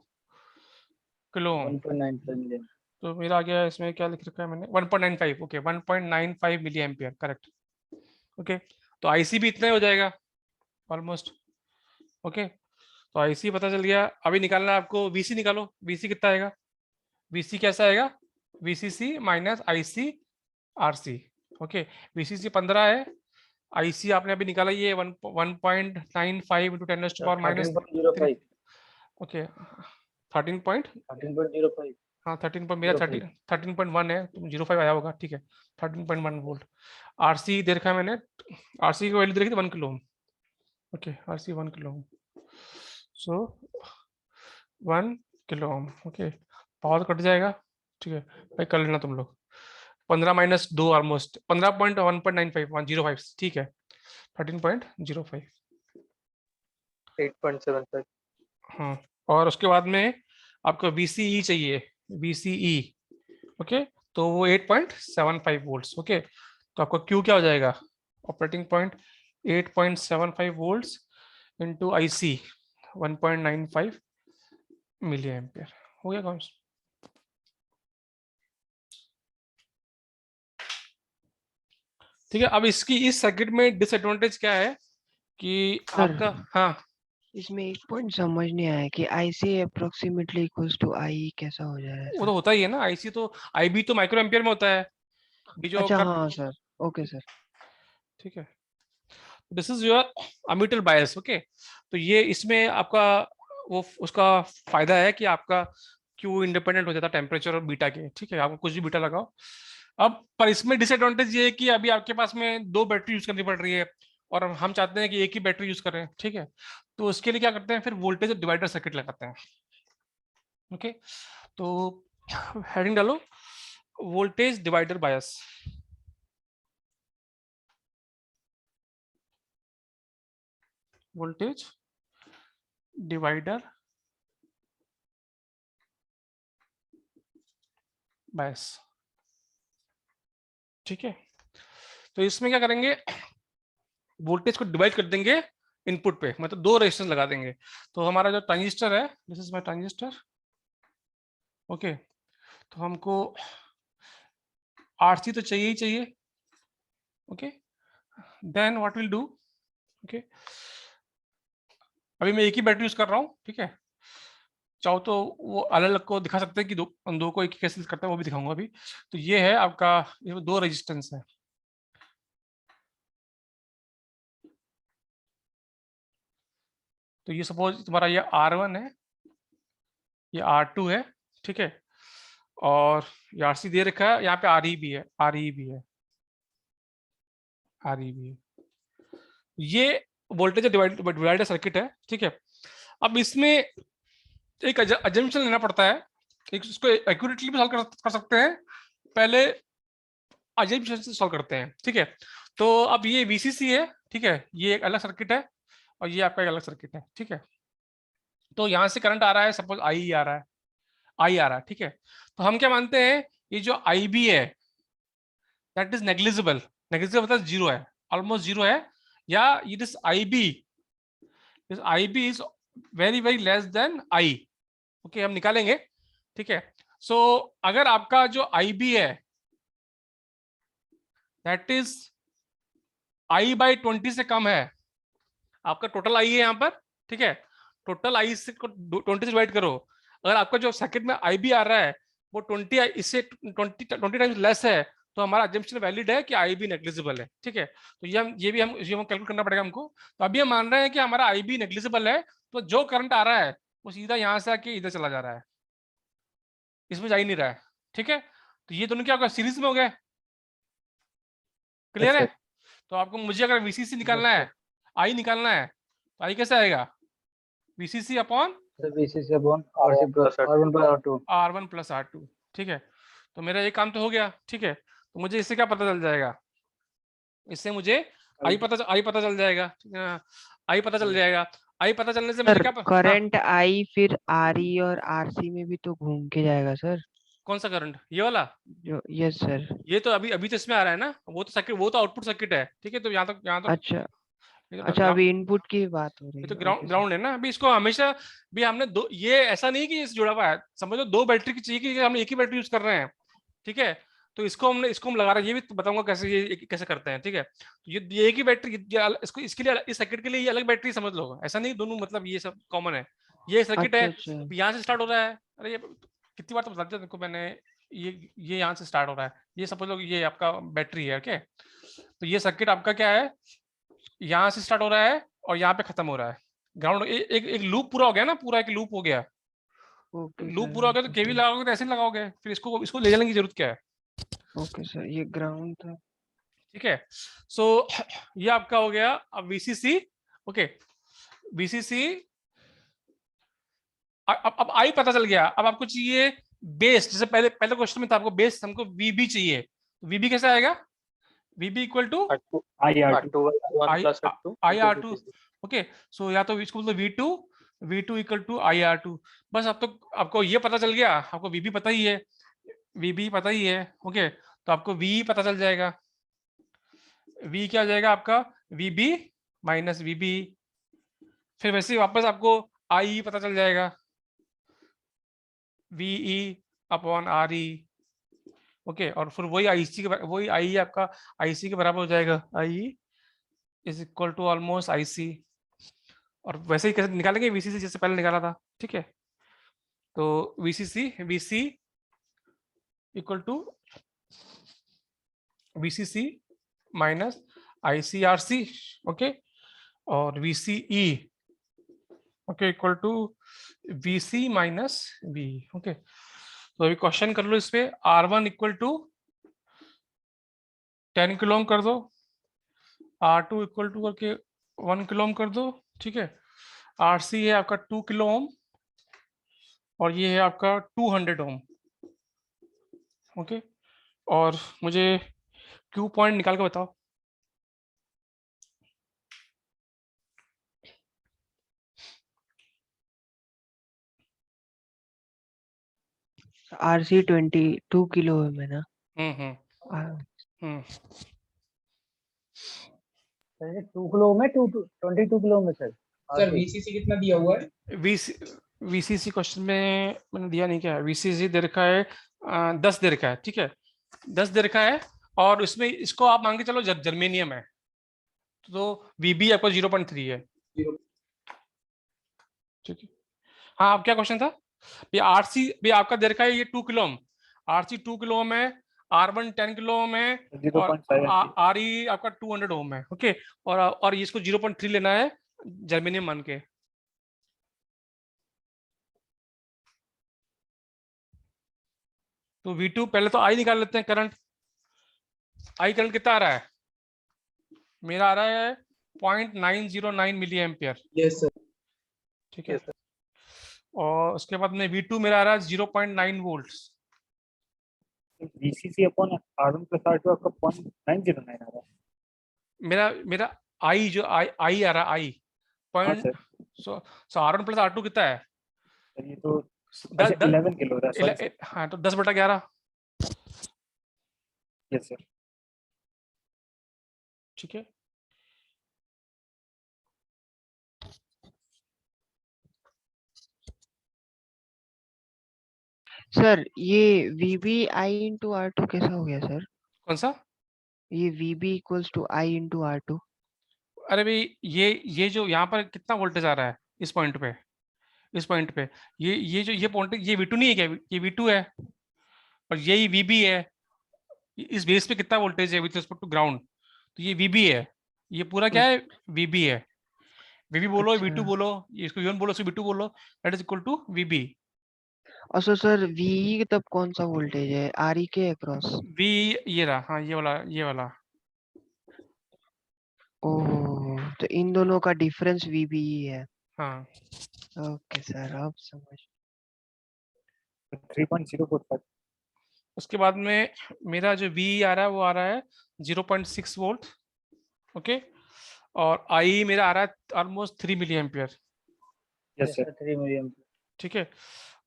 kilo ohm, 1.95 million तो मेरा आ गया, इसमें क्या लिख रखा है मैंने, 1.95, okay 1.95 milli ampere, correct, okay. तो IC भी इतना ही हो जाएगा ऑलमोस्ट, ओके। तो IC पता चल गया। अभी निकालना है आपको VC, निकालो VC कितना आएगा? VC कैसा आएगा? VCC minus IC RC, okay. VCC 15 है, IC आपने अभी निकाला ये 1.95 into 10 to power minus 13.05 okay 13 point 13.05 हाँ 13 पर मेरा 13.1 है, तुम 0.5 आया होगा, ठीक है 13.1 वोल्ट। RC दे रखा है मैंने, RC की वैल्यू दे रखी थी 1 kilo ohm, okay RC 1 kilo ohm, so 1 kilo ohm, okay. Power cut जाएगा, ठीक है भाई, कर लेना तुम लोग। 15 माइनस 2 ऑलमोस्ट 15.1.95 ठीक है 13.05 8.75 हाँ। और उसके बाद में आपको VCE चाहिए, VCE, ओके, तो वो 8.75 वोल्ट्स, ओके। तो आपका Q क्या हो जाएगा? Operating point 8.75 volts into IC 1.95 milli ampere, हो गया कौन? ठीक है। अब इसकी इस सर्किट में डिसएडवांटेज क्या है कि सर, आपका, हाँ इसमें एक पॉइंट समझ नहीं आया कि IC approximately equals to IE कैसा हो जा रहा है वो सर? तो होता ही है ना, IC तो IB तो माइक्रो एम्पियर में होता है, भी जो अच्छा हाँ सर, ओके सर। ठीक है। This is your ammeter bias, okay. तो ये इसमें आपका वो उसका फायदा है कि आपका Q इंडिपेंडेंट हो जाता है टेम्परेचर और बीटा के, ठीक है, आपको कुछ भी बीटा लगाओ। अब पर इसमें डिसएडवांटेज ये है कि अभी आपके पास में 2 बैटरी यूज करनी पड़ रही है और हम चाहते हैं कि एक ही बैटरी यूज करें, ठीक है। तो उसके लिए क्या करते हैं, फिर वोल्टेज डिवाइडर सर्किट लगाते हैं, ओके। तो हेडिंग डालो, voltage divider bias, voltage divider bias, ठीक है। तो इसमें क्या करेंगे, वोल्टेज को डिवाइड कर देंगे इनपुट पे, मतलब 2 रेजिस्टेंस लगा देंगे। तो हमारा जो ट्रांजिस्टर है, this is my transistor, okay. तो हमको RC तो चाहिए ही चाहिए, okay. Then what will do, okay, अभी मैं एक ही बैटरी यूज कर रहा हूँ, ठीक है। चाहो तो वो अलग अलग को दिखा सकते हैं कि दो को एक ही कैसे करते हैं, वो भी दिखाऊंगा अभी। तो ये है आपका, ये 2 रेजिस्टेंस है, तो ये सपोज तुम्हारा ये R1 है, ये R2 है, ठीक है, और ये RC दे रखा है, यहाँ पे RE भी है, RE भी है, RE भी है। ये वोल्टेज डिवाइडर सर्किट है, ठीक है। अब इसमें एक अजम्पशन लेना पड़ता है, एक इसको एक्यूरेटली भी सॉल्व कर सकते हैं, पहले अजम्पशन से सॉल्व करते हैं, ठीक है। तो अब ये VCC है, ठीक है, ये एक अलग सर्किट है और ये आपका एक अलग सर्किट है, ठीक है। तो यहाँ से करंट आ रहा है, सपोज I आ रहा है, I आ रहा है, ठीक है। तो हम क्या मानते हैं, ये जो IB है दैट इज नेग्लिजिबल, नेग्लिजिबल मतलब 0 है, ऑलमोस्ट 0 है, या ये this IB is very very less than I, okay, हम निकालेंगे, ठीक है। सो अगर आपका जो IB है दैट इज I/20 से कम है, आपका टोटल I है यहाँ पर, ठीक है, टोटल I से 20 से डिवाइड करो, अगर आपका जो सर्किट में IB आ रहा है वो 20 इससे 20 टाइम्स लेस है, तो हमारा अजम्पशन वैलिड है कि IB नेग्लिजिबल है, ठीक है। तो ये भी हम कैलकुलेट करना पड़ेगा हमको। तो अभी हम मान रहे हैं कि हमारा IB नेग्लिजिबल है, तो जो करंट आ रहा है वो सीधा यहाँ से आके इधर चला जा रहा है, इसमें जा ही नहीं रहा है, ठीक है। तो ये दोनों क्या होगा, सीरीज में हो गए, क्लियर है। तो आपको मुझे अगर VCC निकालना है, I निकालना है, तो I कैसे आएगा, VCC upon VCC upon R1 plus R2 R1 plus R2, ठीक है। तो मेरा ये काम तो हो गया, ठीक है। तो मुझे इससे क्या पता चल जाएगा, इससे मुझे आई पता चल जाएगा, ठीक है, आई पता चल जाएगा। आई पता चलने से मुझे सर क्या करंट आई फिर आरई और आरसी में भी तो घूम के जाएगा सर। कौन सा करंट, ये वाला? जो यस सर। ये तो अभी अभी तो इसमें आ रहा है ना, वो तो सर्किट, वो तो आउटपुट सर्किट है, ठीक है। तो यहाँ तो अच्छा ये तो अच्छा, अभी इनपुट की बात हो रही ये तो है। Ground okay sir. ग्राउंड है ना। अभी इसको हमेशा भी हमने दो, ये ऐसा नहीं कि इससे जुड़ा हुआ है, समझ लो 2 बैटरी की चाहिए कि हम एक ही बैटरी यूज कर रहे हैं, ठीक है। तो इसको हम लगा रहे हैं, ये भी बताऊंगा कैसे, ये कैसे करते हैं, ठीक है। तो ये एक ही बैटरी, इसको इसके लिए इस सर्किट के लिए ये अलग बैटरी समझ लो, ऐसा नहीं दोनों मतलब ये सब कॉमन है। ये सर्किट है, अच्छा अच्छा। यहाँ से स्टार्ट हो रहा है, अरे ये कितनी बार तो बता दिया तुमको मैंने, ये यहाँ से स्टार्ट हो रहा है, ये समझ लो ये आपका बैटरी है, ओके। तो ये सर्किट आपका क्या है, यहाँ से स्टार्ट हो रहा है और यहाँ पे खत्म हो रहा है। ग्राउंड एक लूप पूरा हो गया ना, पूरा एक लूप हो गया। Okay loop sir. पूरा हो गया तो ओके केवी सर। लगाओगे तो ऐसे ही लगाओगे, फिर इसको ले जाने की जरूरत क्या है, ओके सर, ये ग्राउंड था। ठीक है। सो ये आपका हो गया अब वीसीसी, ओके। वीसीसी अब आई पता चल गया। अब आपको चाहिए बेस, जैसे पहले पहले क्वेश्चन में था आपको बेस, हमको वीबी चाहिए। वीबी कैसे आएगा, VB equal to IR2 R1 plus R2 I R two, VCC. Okay. So या तो इसको बोल दो V2 इक्वल टू IR2। बस अब तो आपको ये पता चल गया, आपको वीबी पता ही है, वीबी पता ही है, ओके। तो आपको वी पता चल जाएगा, वी क्या हो जाएगा आपका, वीबी माइनस वीबी। फिर वैसे ही वापस आपको आई पता चल जाएगा, VE upon R E, okay. और फिर वही आईसी के वही आई आपका आईसी के बराबर हो जाएगा, I is equal to almost IC. और वैसे ही कैसे निकालेंगे, वीसीसी जैसे पहले निकाला था, ठीक है। तो VC equal to VCC minus ICRC, okay. और VCE okay equal to VC minus V, okay. तो अभी क्वेश्चन कर लो इस पे, R1 equal to 10 kilo ohm कर दो, R2 इक्वल टू करके 1 किलो ओम कर दो, ठीक है। RC है आपका 2 किलो ओम और ये है आपका 200 ओम, ओके। और मुझे Q पॉइंट निकाल के बताओ। आरसी 22 किलो है ना। हम्म आ- हम्म सर 2 किलो में 22 किलो में सर। सर VCC कितना दिया हुआ है? वीसीसी क्वेश्चन में मैंने दिया नहीं, क्या वीसीसी दे रखा है 10 दे रखा है, ठीक है, 10 दे रखा है। और उसमें इसको आप मान के चलो जर्मेनियम है, तो वीबी आपको 0.3 है, 0. ठीक है। हाँ, अब क्या क्वेश्चन था, ये आरसी भी आपका दे रखा है, ये 2 kilo ohm, RC 2 kilo ohm है, R1 10 किलो ओम है, और 0.5 MP आरई आपका 200 ओम है, ओके। और इसको 0.3 लेना है जर्मेनियम मान के। तो V2 पहले तो आई निकाल लेते हैं, करंट आई करंट कितना आ रहा है, मेरा आ रहा है 0.909 मिली एम्पियर, यस सर. ठीक है। और उसके बाद में V2 मेरा आ रहा है 0.9 volts. VCC upon R1 plus R2 आपका 0.909 आ रहा है। मेरा आई जो आई आ रहा है, आई हाँ पॉइंट, सर, सो R1 प्लस R2 कितना है, सर ये तो 10 11 किलो हो रहा है। हाँ, तो 10/11, यस सर। ठीक है। सर ये VB आई इंटू R2 कैसा हो गया सर? कौन सा, ये VB equals to I into R2। अरे भाई ये जो यहाँ पर कितना वोल्टेज आ रहा है इस पॉइंट पे, इस पॉइंट पे, ये जो ये पॉइंट, ये V2 नहीं है क्या, ये V2 है और यही VB है। इस बेस पे कितना वोल्टेज है विथ रिस्पेक्ट टू ग्राउंड, तो ये VB है, ये पूरा क्या है, VB है। VB बोलो, V2 अच्छा। बोलो, इसको V1 बोलो, इसको V2 बोलो, that is equal to VB। और सर VE तब कौन सा वोल्टेज है RE के अक्रॉस? V ये रहा, हाँ ये वाला। ओह, तो इन दोनों का डिफरेंस VBE है। हाँ, ओके सर, अब समझ। 3.045 उसके बाद में मेरा जो V आ रहा है वो आ रहा है 0.6 वोल्ट, ओके, और I मेरा आ रहा है almost 3 milli ampere, yes sir 3 million. ठीक है।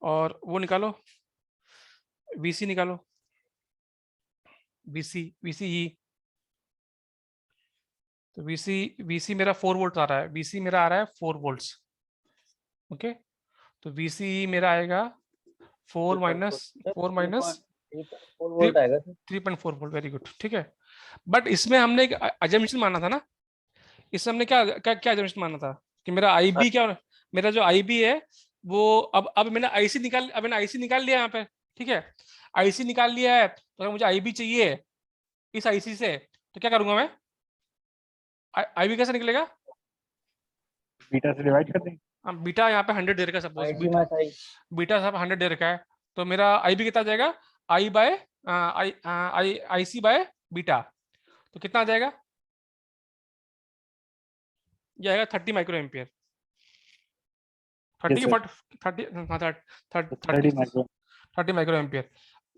और वो निकालो, VC निकालो, VCE। तो VC मेरा 4 वोल्ट आ रहा है, VC मेरा आ रहा है 4 वोल्ट्स, ओके। तो VCE मेरा आएगा 4 माइनस 4 वोल्ट आएगा सर। 3.4 वोल्ट, वेरी गुड, ठीक है। बट इसमें हमने एक अजम्पशन माना था ना, इसमें हमने क्या क्या क्या अजम्पशन माना था कि मेरा IB क्या, मेरा जो IB है वो अब मैंने IC निकाल लिया यहाँ पे, ठीक है। IC निकाल लिया है, तो अगर मुझे IB चाहिए इस IC से, तो क्या करूंगा मैं, IB कैसे निकलेगा, बीटा से डिवाइड कर देंगे। हम बीटा यहाँ पे 100 दे रखा है, suppose IC minus I। Beta सब 100 दे रखा है, तो मेरा IB कितना आ जाएगा, IC बाय बीटा, तो कितना आ जाएगा, ये आएगा 30 micro ampere, 30 Yes, sir. 30 micro. 30 micro ampere.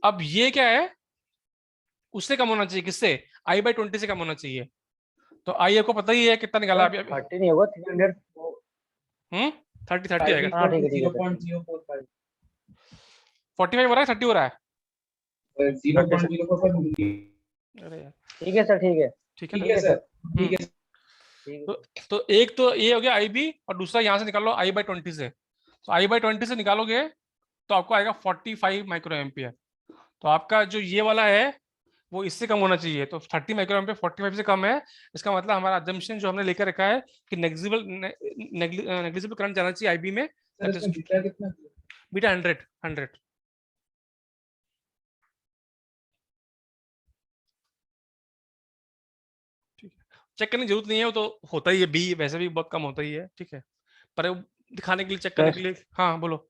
अब ये क्या है, उससे कम होना चाहिए, किससे, I/20 से कम होना चाहिए। तो I आपको पता ही है कितना निकाला अभी, 30 नहीं होगा 300। 30 आएगा, हाँ, ठीक है, ठीक है। 0.045 45 हो रहा है, 30 हो रहा है, 0.045 अरे यार, ठीक है सर, ठीक है। ठीक है ठीक ना? है सर, ठीक है। ठीक है। तो एक तो ये हो गया IB, और दूसरा यहाँ से निकालो I/20 से, तो I/20 से निकालोगे तो आपको आएगा 45 माइक्रो एम्पियर। तो आपका जो ये वाला है वो इससे कम होना चाहिए, तो 30 माइक्रो एम्पियर 45 से कम है, इसका मतलब हमारा अजम्पशन जो हमने लेकर रखा है कि नेग्लिजिबल करंट जाना चाहिए IB में, सर इसमें बीटा कितना? बीटा 100। चेक करने की जरूरत नहीं है, वो तो होता ही है, बी वैसे भी बहुत कम होता ही है, ठीक है, पर वो दिखाने के लिए, चेक करने के लिए। हाँ बोलो,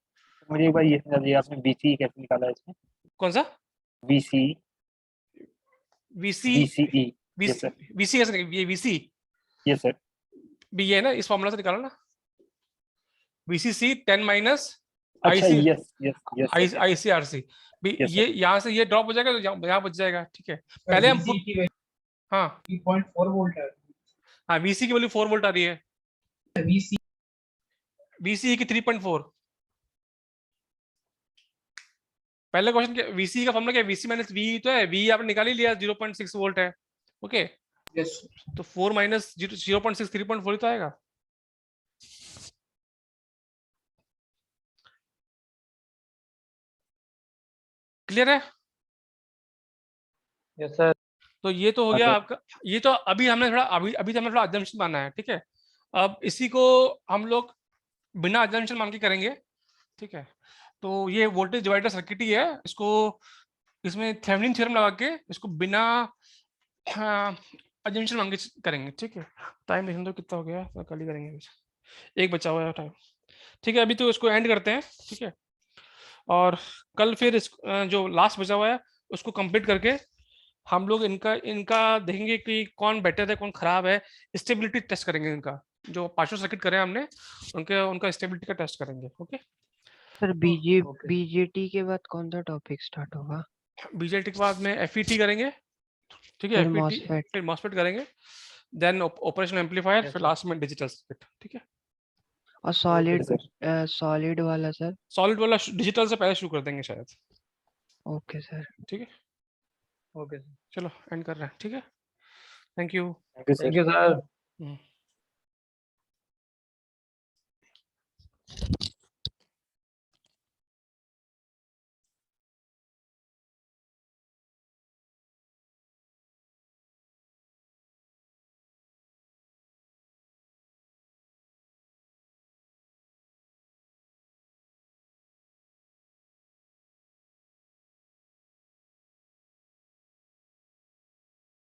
मुझे एक बार ये समझा दीजिए, आपने BCE कैसे निकाला है इसमें? कौन सा BCE VC BCE। Yes, sir. VC कैसे, ये VC Yes, sir. भी ये है ना, इस फॉर्मूला से निकालो ना, VCC 10 माइनस अच्छा, IC yes, sir. ICRC भी, Yes, ये यहाँ से ये ड्रॉप हो जाएगा, तो यहाँ बच जाएगा, ठीक है। पहले हम VC की हाँ 3.4 वोल्ट है। हाँ VC की वैल्यू 4 वोल्ट आ रही है, VC की 3.4। पहले क्वेश्चन के VC का फॉर्मूला क्या है, VC माइनस V तो है, V आपने निकाल ही लिया, 0.6 वोल्ट है, ओके। यस तो 4 माइनस 0.6 3.4 ही तो आएगा। क्लियर है? Yes sir. तो ये तो हो हाँ, गया सर। आपका, ये तो अभी हमने थोड़ा अभी तो हमने थोड़ा अजम्पशन माना है, ठीक है। अब इसी को हम लोग बिना अजम्पशन मान के करेंगे, ठीक है। तो ये वोल्टेज डिवाइडर सर्किट ही है, इसको इसमें थेवेनिन थ्योरम लगा के इसको बिना अजम्पशन मान के करेंगे, ठीक है। टाइम देखने दो कितना हो गया, तो कल ही करेंगे, एक बचा हुआ है टाइम, ठीक है। अभी तो इसको एंड करते हैं, ठीक है, और कल फिर इस जो लास्ट बचा हुआ है उसको कंप्लीट करके हम लोग इनका देखेंगे कि कौन बेटर है कौन खराब है, स्टेबिलिटी टेस्ट करेंगे इनका, जो पांचों सर्किट करे हमने उनका स्टेबिलिटी का टेस्ट करेंगे, ओके। सर BJT के बाद कौन सा टॉपिक स्टार्ट होगा? BJT के बाद में FET करेंगे, ठीक है, फिर FET, MOSFET। फिर MOSFET करेंगे, देन ऑपरेशनल एम्पलीफायर, Yes, फिर sir. लास्ट में डिजिटल सर्किट, ठीक है। और सॉलिड वाला सर? सॉलिड वाला डिजिटल से पहले शुरू कर देंगे शायद, ओके सर। ठीक है। Okay sir. चलो एंड कर रहे हैं, ठीक है। Thank you. Thank you, sir. Thank you sir.